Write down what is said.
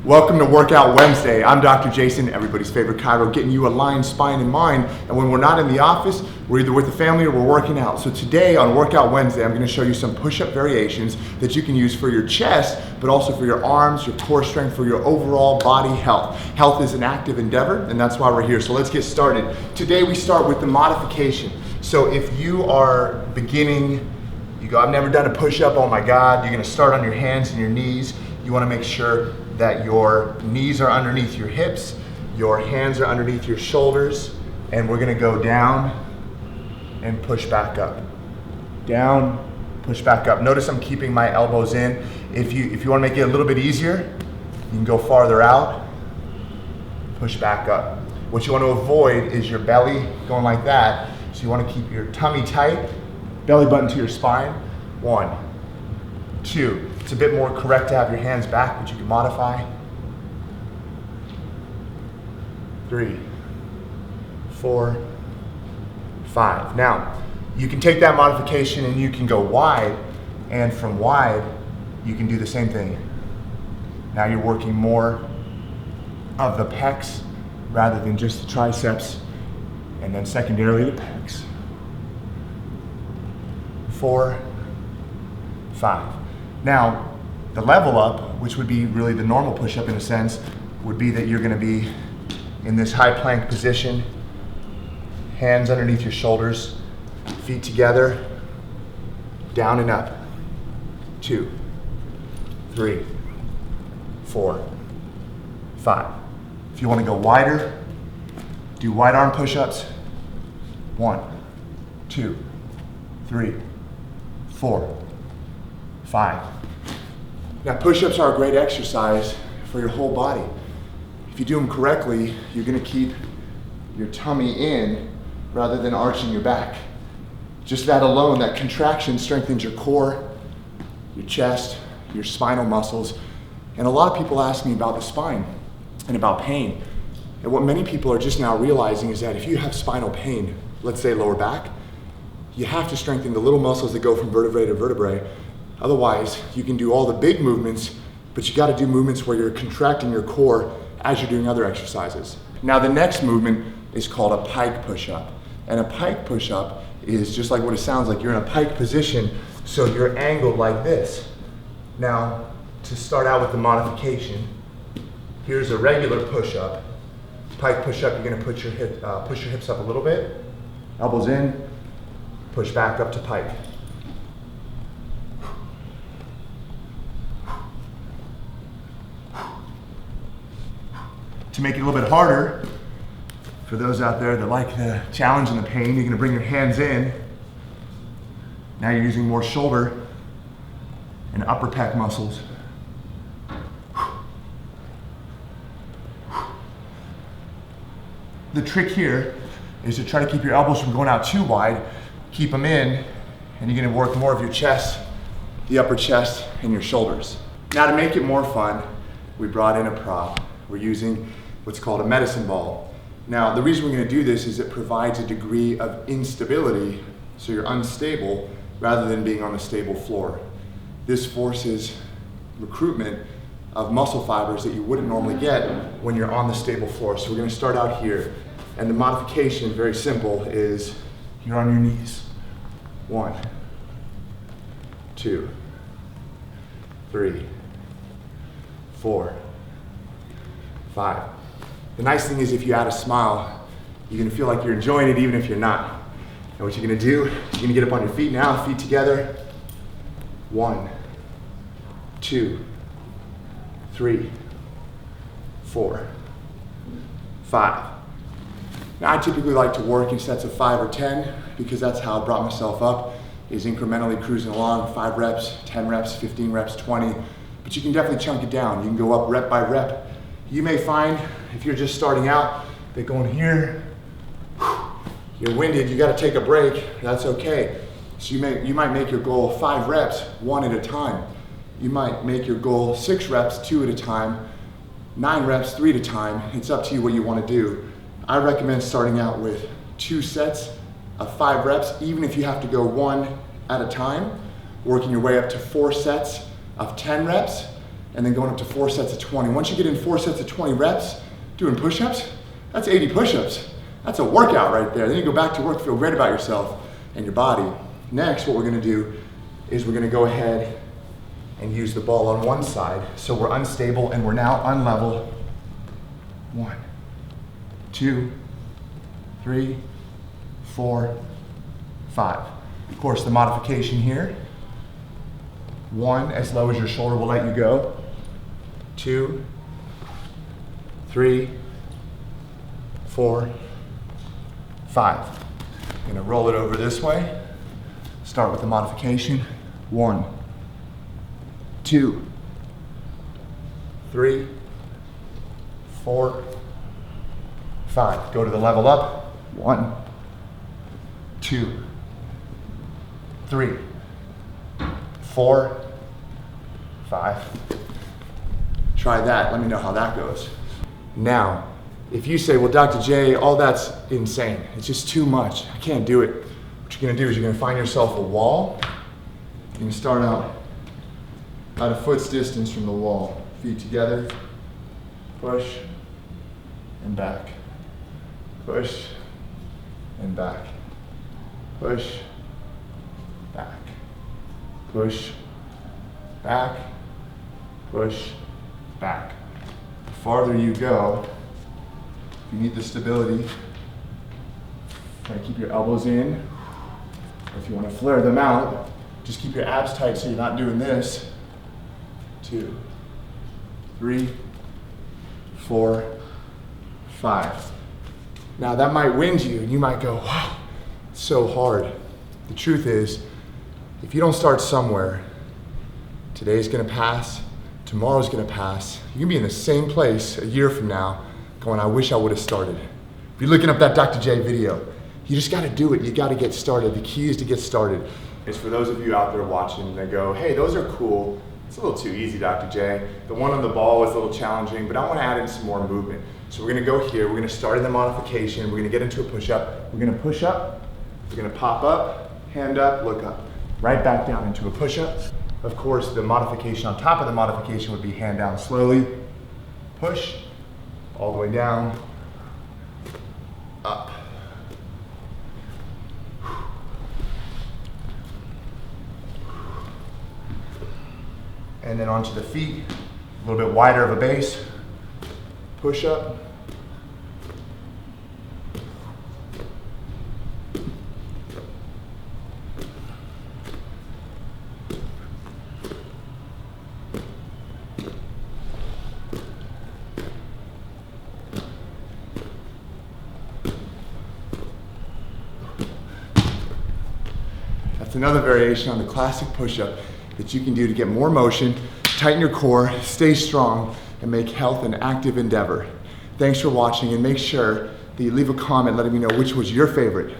Welcome to Workout Wednesday. I'm Dr. Jason, everybody's favorite chiro, getting you aligned spine and mind. And when we're not in the office, we're either with the family or we're working out. So today on Workout Wednesday, I'm going to show you some push-up variations that you can use for your chest, but also for your arms, your core strength, for your overall body health. Health is an active endeavor, and that's why we're here. So let's get started. Today we start with the modification. So if you are beginning, you go, I've never done a push-up, oh my God, you're going to start on your hands and your knees. You want to make sure that your knees are underneath your hips, your hands are underneath your shoulders, and we're going to go down and push back up. Down, push back up. Notice I'm keeping my elbows in. If you want to make it a little bit easier, you can go farther out, push back up. What you want to avoid is your belly going like that. So you want to keep your tummy tight, belly button to your spine. 1, 2. It's a bit more correct to have your hands back, but you can modify. 3, 4, 5. Now, you can take that modification and you can go wide, and from wide, you can do the same thing. Now you're working more of the pecs rather than just the triceps, and then secondarily the pecs. 4, 5. Now, the level up, which would be really the normal push-up in a sense, would be that you're going to be in this high plank position, hands underneath your shoulders, feet together, down and up. 2, 3, 4, 5. If you want to go wider, do wide arm push-ups. 1, 2, 3, 4, 5. Now push-ups are a great exercise for your whole body. If you do them correctly, you're going to keep your tummy in rather than arching your back. Just that alone, that contraction strengthens your core, your chest, your spinal muscles. And a lot of people ask me about the spine and about pain. And what many people are just now realizing is that if you have spinal pain, let's say lower back, you have to strengthen the little muscles that go from vertebrae to vertebrae. Otherwise, you can do all the big movements, but you got to do movements where you're contracting your core as you're doing other exercises. Now, the next movement is called a pike push-up. And a pike push-up is just like what it sounds like. You're in a pike position, so you're angled like this. Now, to start out with the modification, here's a regular push-up. Pike push-up, you're going to push your hips up a little bit, elbows in, push back up to pike. To make it a little bit harder, for those out there that like the challenge and the pain, you're gonna bring your hands in. Now you're using more shoulder and upper pec muscles. The trick here is to try to keep your elbows from going out too wide, keep them in, and you're gonna work more of your chest, the upper chest, and your shoulders. Now to make it more fun, we brought in a prop. We're using what's called a medicine ball. Now, the reason we're going to do this is it provides a degree of instability, so you're unstable rather than being on a stable floor. This forces recruitment of muscle fibers that you wouldn't normally get when you're on the stable floor. So we're going to start out here, and the modification, very simple, is you're on your knees. 1, 2, 3, 4, 5. The nice thing is if you add a smile, you're gonna feel like you're enjoying it even if you're not. And what you're gonna do, you're gonna get up on your feet now, feet together. 1, 2, 3, 4, 5. Now I typically like to work in sets of 5 or 10 because that's how I brought myself up, is incrementally cruising along, 5 reps, 10 reps, 15 reps, 20. But you can definitely chunk it down. You can go up rep by rep. You may find, if you're just starting out, that going here, you're winded, you gotta take a break, that's okay. So you might make your goal 5 reps, 1 at a time. You might make your goal 6 reps, 2 at a time, 9 reps, 3 at a time. It's up to you what you wanna do. I recommend starting out with 2 sets of 5 reps, even if you have to go 1 at a time, working your way up to 4 sets of 10 reps, and then going up to 4 sets of 20. Once you get in 4 sets of 20 reps, doing push-ups, that's 80 push-ups. That's a workout right there. Then you go back to work, feel great about yourself and your body. Next, what we're gonna do is we're gonna go ahead and use the ball on one side. So we're unstable and we're now unlevel. 1, 2, 3, 4, 5. Of course, the modification here, 1, as low as your shoulder will let you go. 2, 3, 4, 5. I'm gonna roll it over this way. Start with the modification. 1, 2, 3, 4, 5. Go to the level up. 1, 2, 3, 4, 5. Try that. Let me know how that goes. Now, if you say, well, Dr. J, all that's insane. It's just too much. I can't do it. What you're gonna do is you're gonna find yourself a wall. You're gonna start out about a foot's distance from the wall. Feet together, push and back. Push and back. Push, back. Push, back. Push, back. The farther you go, you need the stability. Try to keep your elbows in. Or if you want to flare them out, just keep your abs tight so you're not doing this. 2, 3, 4, 5. Now that might wind you and you might go, wow, it's so hard. The truth is, if you don't start somewhere, today's gonna pass, tomorrow's gonna pass. You can be in the same place a year from now going, I wish I would have started. If you're looking up that Dr. J video, you just gotta do it, you gotta get started. The key is to get started. It's for those of you out there watching that go, hey, those are cool. It's a little too easy, Dr. J. The one on the ball was a little challenging, but I wanna add in some more movement. So we're gonna go here, we're gonna start in the modification, we're gonna get into a push-up. We're gonna push up, we're gonna pop up, hand up, look up. Right back down into a push-up. Of course, the modification on top of the modification would be hand down slowly, push, all the way down, up. And then onto the feet, a little bit wider of a base, push up. That's another variation on the classic push-up that you can do to get more motion, tighten your core, stay strong, and make health an active endeavor. Thanks for watching, and make sure that you leave a comment letting me know which was your favorite.